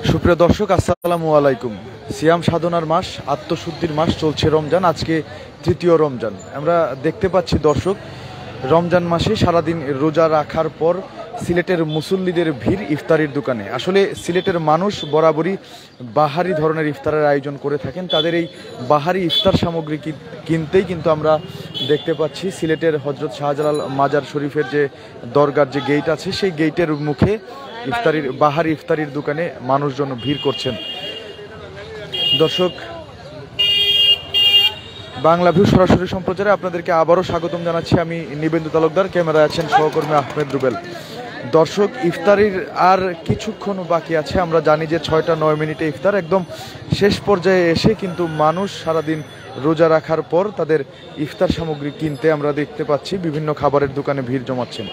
সুপ্রিয় দর্শক, আসসালামু আলাইকুম। সিয়াম সাধনার মাস, আত্মশুদ্ধির মাস চলছে রমজান। আজকে তৃতীয় রমজান। আমরা দেখতে পাচ্ছি দর্শক, রমজান মাসে সারাদিন রোজা রাখার পর সিলেটের মুসল্লিদের ভিড় ইফতারির দোকানে। আসলে সিলেটের মানুষ বরাবরই বাহারি ধরনের ইফতারের আয়োজন করে থাকেন। তাদের এই বাহারি ইফতার সামগ্রী কিনতেই কিন্তু আমরা দেখতে পাচ্ছি সিলেটের হজরত শাহজালাল মাজার শরীফের যে দরগার যে গেট আছে, সেই গেটের মুখে বাহারি ইফতারির দোকানে মানুষজন ভিড় করছেন। দর্শক, বাংলা ভিউ সরাসরি সম্প্রচারে আপনাদেরকে আবারও স্বাগতম জানাচ্ছি। আমি নিবেন্দু তালুকদার, ক্যামেরায় আছেন সহকর্মী আহমেদ রুবেল। দর্শক, ইফতারির আর কিছুক্ষণ বাকি আছে। আমরা জানি যে 6টা 9 মিনিটে ইফতার। একদম শেষ পর্যায়ে এসে কিন্তু মানুষ সারাদিন রোজা রাখার পর তাদের ইফতার সামগ্রী কিনতে আমরা দেখতে পাচ্ছি বিভিন্ন খাবারের দোকানে ভিড় জমাচ্ছেন।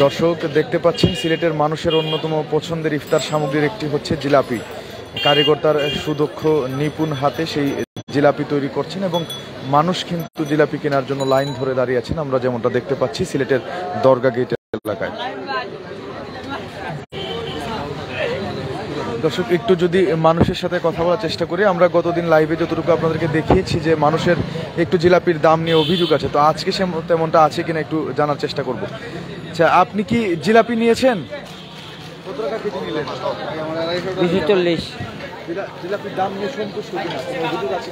দর্শক, দেখতে পাচ্ছেন সিলেটের মানুষের অন্যতম পছন্দের ইফতার সামগ্রীর একটি হচ্ছে জিলাপি। কারিগর তার সুদক্ষ নিপুণ হাতে সেই জিলাপি তৈরি করছেন এবং মানুষ কিন্তু জিলাপি কেনার জন্য লাইন ধরে দাঁড়িয়ে আছেন। আমরা যেমনটা দেখতে পাচ্ছি সিলেটের দরগা গেট এলাকায়। দর্শক, একটু যদি মানুষের সাথে কথা বলার চেষ্টা করি, আমরা গতদিন লাইভে যতটুকু আপনাদেরকে দেখিয়েছি যে মানুষের একটু জিলাপির দাম নিয়ে অভিযোগ আছে, তো আজকে তেমনটা আছে কিনা একটু জানার চেষ্টা করব। আচ্ছা, আপনি কি জিলাপি নিয়েছেন? কত টাকা কেজি নিলেন? 240। জিলাপির দাম নিয়ে সন্তুষ্ট কিনা? অভিযোগ আছে?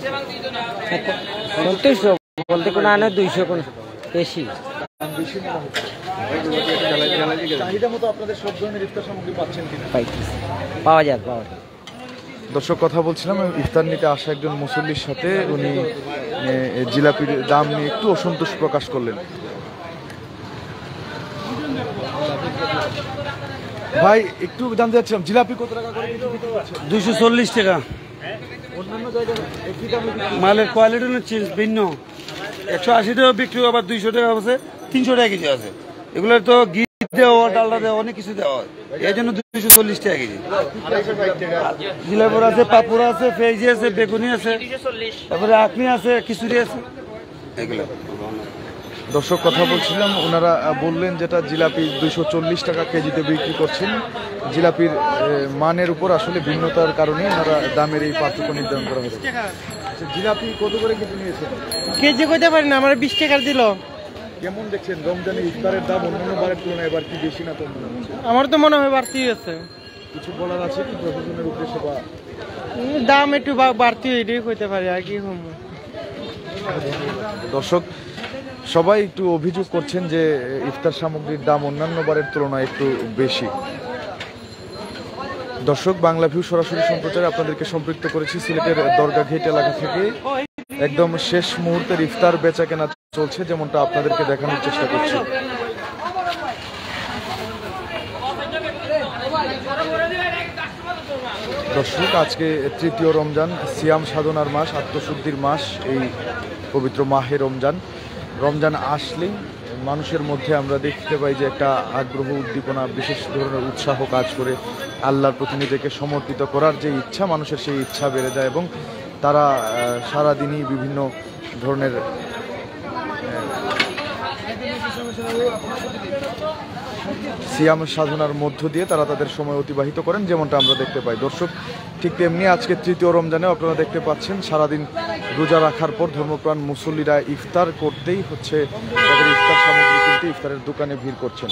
সন্তুষ্ট বলতে কোনো আনে 200 কোন বেশি চাহিদা মতো আপনাদের সব ধরনের ইফতার সামগ্রী পাচ্ছেন কিনা? পাওয়া যায়। দর্শক, কথা বলছিলাম ইফতার নিতে আসা একজন মুসল্লির সাথে। উনি জিলাপির দাম নিয়ে একটু অসন্তোষ প্রকাশ করলেন। ভাই, একটু জানতে চাচ্ছিলাম জিলাপি কত টাকা করে বিক্রি করছেন? 240 টাকা। অন্যান্য জায়গায় একই দামে মালের কোয়ালিটি চেঞ্জ ভিন্ন। 180 টাকা বিক্রি, আবার 200 টাকা আছে, 300 টাকা কেজি আছে। এগুলোর তো ঘি দেওয়া, ডালডা দেওয়া, অনেক কিছু দেওয়া হয়, এই জন্য 240 টাকা কেজি। জিলাপি আছে, পাপড় আছে, পেঁয়াজি আছে, বেগুনি আছে, তারপরে আখনি আছে, খিচুড়ি আছে, এগুলো। দর্শক, কথা বলছিলাম, ওনারা বললেন যেটা জিলাপি 240 টাকা কেজিতে বিক্রি করছেন। জিলাপির মানের উপর আসলে ভিন্নতার কারণে ওনারা দামের এই পার্থক্য নির্ধারণ করা হয়েছে। আচ্ছা, জিলাপি কত করে কেজি নিয়েছেন? কেজি কইতে পারি না, আমার 20 টাকা দিল। কেমন দেখছেন রমজানে ইফতারের দাম অন্যান্য বারের তুলনায় এবার কি বেশি না কম? আমার তো মনে হয় বাড়তি আছে। কিছু বলার আছে কি প্রশাসনের উদ্দেশ্যে? বা দাম একটু বাড়তি এটাই কইতে পারি, আর কি কম। দর্শক, সবাই একটু অভিযোগ করছেন যে ইফতার সামগ্রীর দাম অন্যান্য বারের তুলনায় একটু বেশি। দর্শক, বাংলা ভিউ সরাসরি সম্প্রচারে আপনাদেরকে সম্পৃক্ত করেছি সিলেটের দরগা ঘেট এলাকা থেকে। একদম শেষ মুহূর্তের ইফতার বেচা কেনা চলছে, যেমনটা আপনাদেরকে দেখানোর চেষ্টা করছি। দর্শক, আজকে তৃতীয় রমজান, সিয়াম সাধনার মাস, আত্মশুদ্ধির মাস, এই পবিত্র মাহে রমজান। রমজান আসলেই মানুষের মধ্যে আমরা দেখতে পাই যে একটা আগ্রহ, উদ্দীপনা, বিশেষ ধরনের উৎসাহ কাজ করে। আল্লাহর প্রতি নিজেকে সমর্পিত করার যে ইচ্ছা, মানুষের সেই ইচ্ছা বেড়ে যায় এবং তারা সারাদিনই বিভিন্ন ধরনের সিয়াম সাধনার মধ্য দিয়ে তারা তাদের সময় অতিবাহিত করেন, যেমনটা আমরা দেখতে পাই। দর্শক, ঠিক তেমনি আজকে তৃতীয় রমজানেও আপনারা দেখতে পাচ্ছেন সারাদিন রোজা রাখার পর ধর্মপ্রাণ মুসল্লিরা ইফতার করতেই হচ্ছে তাদের ইফতার সামগ্রী কিনতে ইফতারের দোকানে ভিড় করছেন।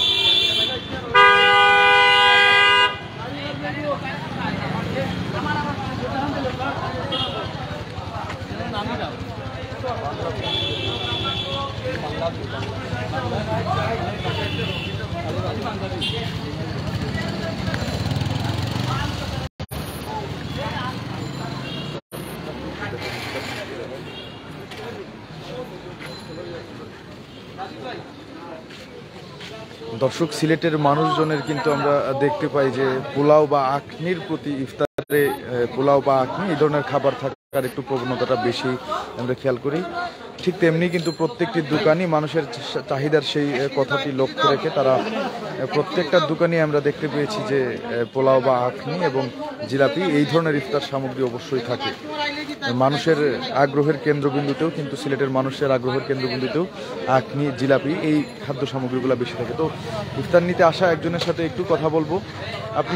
দর্শক, সিলেটের মানুষজনের কিন্তু আমরা দেখতে পাই যে পোলাও বা আখনির প্রতি ইফতারে পোলাও বা আখনি এই ধরনের খাবার থাকার একটু প্রবণতাটা বেশি আমরা খেয়াল করি। ঠিক তেমনি কিন্তু প্রত্যেকটি দোকানই মানুষের চাহিদার সেই কথাটি লক্ষ্য রেখে তারা প্রত্যেকটা দোকানই আমরা দেখতে পেয়েছি যে পোলাও বা আখনি এবং জিলাপি এই ধরনের ইফতার সামগ্রী অবশ্যই থাকে। মানুষের আগ্রহের কেন্দ্রবিন্দুতেও কিন্তু সিলেটের মানুষের আগ্রহের কেন্দ্রবিন্দুতেও আখনি জিলাপি এই খাদ্য সামগ্রীগুলো বেশি থাকে। তো ইফতার নিতে আসা একজনের সাথে একটু কথা বলবো। আপনি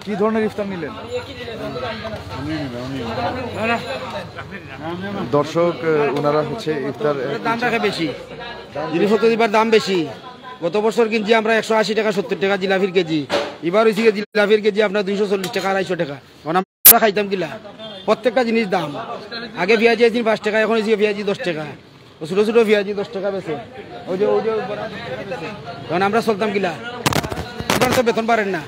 কি ধরনের ইফতার নিলেন? দর্শক ওনারা হচ্ছে ইফতার দাম রাখে বেশি, জিনিসপত্র এবার দাম বেশি। গত বছর কিনছি আমরা 180 টাকা 70 টাকা জিলাপির কেজি, এবার হয়েছে জিলাপির কেজি আপনার 240 টাকা 250 টাকা। কারণ আমরা খাইতাম কিলা প্রত্যেকটা জিনিস দাম। আগে পেঁয়াজি আছে 5 টাকা, এখন হয়েছে পেঁয়াজি 10 টাকা, ছোটো ছোটো পেঁয়াজি 10 টাকা বেছে। ওই যে তখন আমরা চলতাম কিলা। আপনারা তো বেতন বাড়েন না,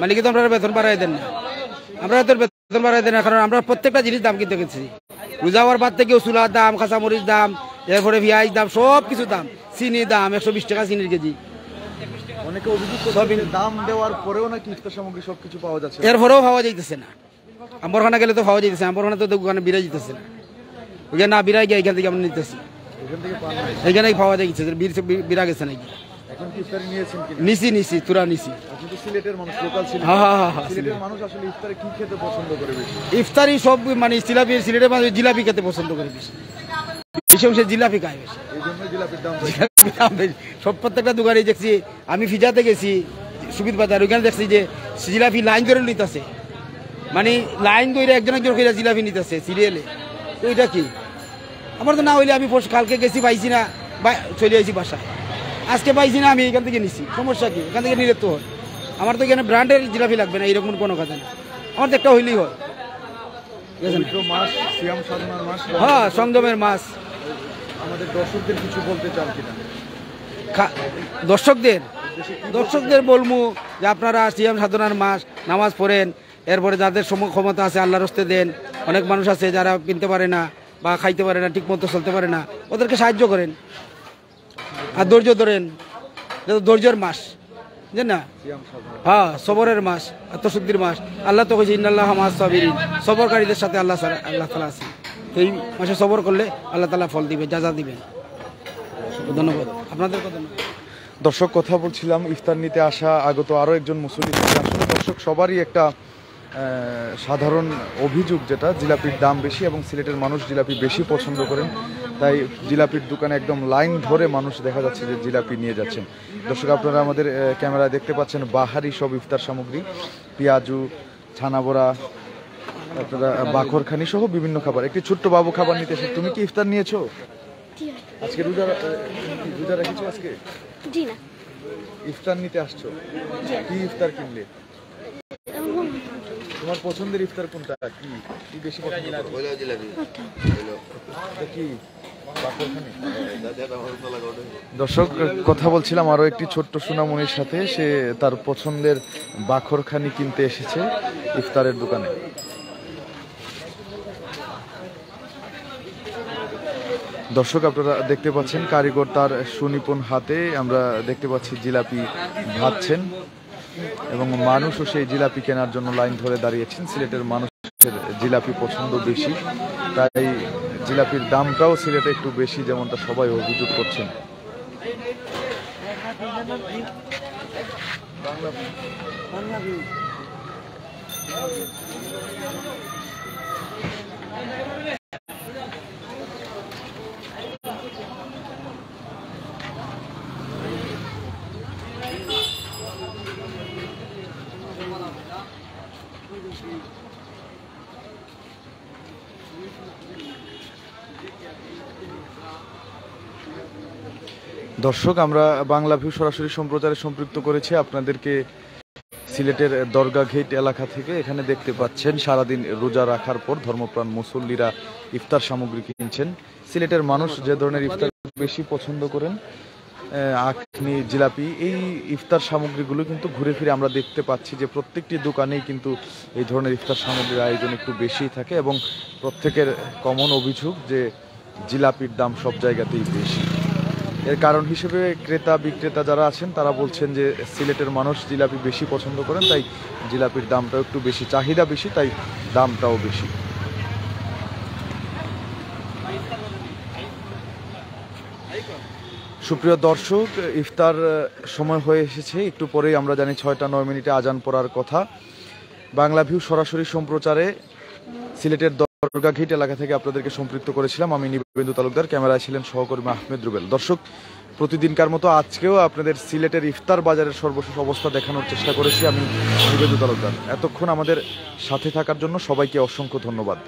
মালিকে তো আপনারা বেতন বাড়াই দেন না, আমরা তো বেতন বাড়াই দেন না, কারণ আমরা প্রত্যেকটা জিনিস দাম কিনতে গেছি। রোজা হওয়ার বাদ থেকে চুলার দাম, কাঁচামরিচ দাম, এরপরে পেঁয়াজ দাম, সব কিছু দাম, চিনি দাম 120 টাকা চিনির কেজি। অনেকে অভিযোগ করছেন দাম দেওয়ার পরেও নাকি ইফতার সামগ্রী সবকিছু পাওয়া যাচ্ছে, এরপরেও পাওয়া যাইতেছে না। আম্বরখানা গেলে তো পাওয়া যাইতেছে, আম্বরখানা তো দোকানে বিরাই যেতেছে না, ওইখানে না বিরাই গিয়ে এখান থেকে আমরা নিতেছি, এখানে পাওয়া যাইতেছে বিরা গেছে নাকি। এখন কি ইফতারি নিয়েছেন কি? নিছি তুরা নিছি। কিন্তু সিলেটের মানুষ লোকাল সিলেট, হ্যাঁ সিলেটের মানুষ আসলে ইফতারে কি খেতে পছন্দ করে বেশি? ইফতারি সব মানে সিলেটের মানুষ জিলাপি খেতে পছন্দ করে বেশি, বেশি অংশে জিলাপি খায় বেশি, এই জন্য জিলাপির দাম বেশি। সব প্রত্যেকটা দোকানে দেখছি, আমি ফিজাতে গেছি সুবিধ বাজার, ওইখানে দেখছি যে জিলাপি লাইন ধরে নিতেছে, মানে লাইন ধরে একজন করে জিলাপি নিতেছে সিরিয়ালে। তো এটা কি আমার তো না হইলে আমি কালকে গেছি পাইছি না, চলে আসি বাসায়, আজকে পাইছি না, আমি এখান থেকে নিছি, সমস্যা কি? এখান থেকে নিলে তো হয়, আমার তো এখানে ব্র্যান্ডের জিলাপি লাগবে না, এইরকম কোনো কথা না, আমার তো একটা হইলেই হয়। মাস সিয়াম সাধনার মাস, হ্যাঁ সংযমের মাস। আমাদের দর্শকদের কিছু বলতে চান কিনা? দর্শকদের বলবো যে আপনারা সিয়াম সাধনার মাস, নামাজ পড়েন, এরপরে যাদের ক্ষমতা আছে আল্লাহর হস্তে দেন। অনেক মানুষ আছে যারা কিনতে পারে না বা খাইতে পারে না, ঠিক মতো চলতে পারে না, ওদেরকে সাহায্য করেন আর ধৈর্য ধরেন। ধৈর্যের মাস জান না, হ্যাঁ সবরের মাস, আত্মশুদ্ধির মাস। আল্লাহ তো কইছে ইন্নাল্লাহ মাআস সাবিরিন, সবরকারীদের সাথে আল্লাহ তাআলা আছে। এই মাসে সবর করলে আল্লাহ তাআলা ফল দিবে, যাজা দিবেন। ধন্যবাদ আপনাদের। দর্শক কথা বলছিলাম ইফতার নিতে আসা আগত আরও একজন মুসল্লি। আসলে দর্শক সবারই একটা সাধারণ অভিযোগ, যেটা জিলাপির দাম বেশি এবং সিলেটের মানুষ জিলাপি বেশি পছন্দ করেন, তাই জিলাপির দোকানে একদম লাইন ধরে মানুষ দেখা যাচ্ছে যে জিলাপি নিয়ে যাচ্ছেন। দর্শক আপনারা আমাদের ক্যামেরায় দেখতে পাচ্ছেন বাহারি সব ইফতার সামগ্রী, পেঁয়াজু, ছানা বড়া, আপনারা বাখরখানি সহ বিভিন্ন খাবার। একটি ছোট্ট বাবু খাবার নিতে এসে, তুমি কি ইফতার নিয়েছো আজকে? রোজা রেখেছো আজকে? জি না। ইফতার নিতে আসছো, কি ইফতার কিনলে? তোমার পছন্দের ইফতার কোনটা? কি কি বেশি পছন্দ করো? কি দর্শক কথা বলছিলাম আরো একটি ছোট্ট সোনামণির সাথে, সে তার পছন্দের বাখরখানি কিনতে এসেছে ইফতারের দোকানে। দর্শক আপনারা দেখতে পাচ্ছেন কারিগর তার সুনিপুণ হাতে, আমরা দেখতে পাচ্ছি জিলাপি ভাজছেন এবং মানুষও সেই জিলাপি কেনার জন্য লাইন ধরে দাঁড়িয়েছেন। সিলেটের মানুষের জিলাপি পছন্দ বেশি, তাই জিলাপির দামটাও সিলেটে একটু বেশি, যেমনটা সবাই অভিযোগ করছেন। দর্শক আমরা বাংলা ভিউ সরাসরি সম্প্রচারে সম্পৃক্ত করেছি আপনাদেরকে সিলেটের দরগা ঘেট এলাকা থেকে। এখানে দেখতে পাচ্ছেন সারাদিন রোজা রাখার পর ধর্মপ্রাণ মুসল্লিরা ইফতার সামগ্রী কিনছেন। সিলেটের মানুষ যে ধরনের ইফতার বেশি পছন্দ করেন, আখনি, জিলাপি, এই ইফতার সামগ্রীগুলো কিন্তু ঘুরে ফিরে আমরা দেখতে পাচ্ছি যে প্রত্যেকটি দোকানেই কিন্তু এই ধরনের ইফতার সামগ্রীর আয়োজন একটু বেশিই থাকে এবং প্রত্যেকের কমন অভিযোগ যে জিলাপির দাম সব জায়গাতেই বেশি। এর কারণ হিসেবে ক্রেতা বিক্রেতা যারা আছেন তারা বলছেন যে সিলেটের মানুষ জিলাপি বেশি পছন্দ করেন, তাই জিলাপির দামটাও একটু বেশি, চাহিদা বেশি, তাই দামটাও বেশি। সুপ্রিয় দর্শক, ইফতার সময় হয়ে এসেছে, একটু পরেই আমরা জানি 6:09 আজান পড়ার কথা। বাংলা ভিউ সরাসরি সম্প্রচারে সিলেটের দরগাঘাট এলাকা থেকে আপনাদেরকে সম্পৃক্ত করেছিলাম আমি নিবেন্দু তালুকদার, ক্যামেরায় ছিলেন সহকর্মী আহমেদ রুবেল। দর্শক, প্রতিদিনকার মতো আজকেও আপনাদের সিলেটের ইফতার বাজারের সর্বশেষ অবস্থা দেখানোর চেষ্টা করেছি আমি নিবেন্দু তালুকদার। এতক্ষণ আমাদের সাথে থাকার জন্য সবাইকে অসংখ্য ধন্যবাদ।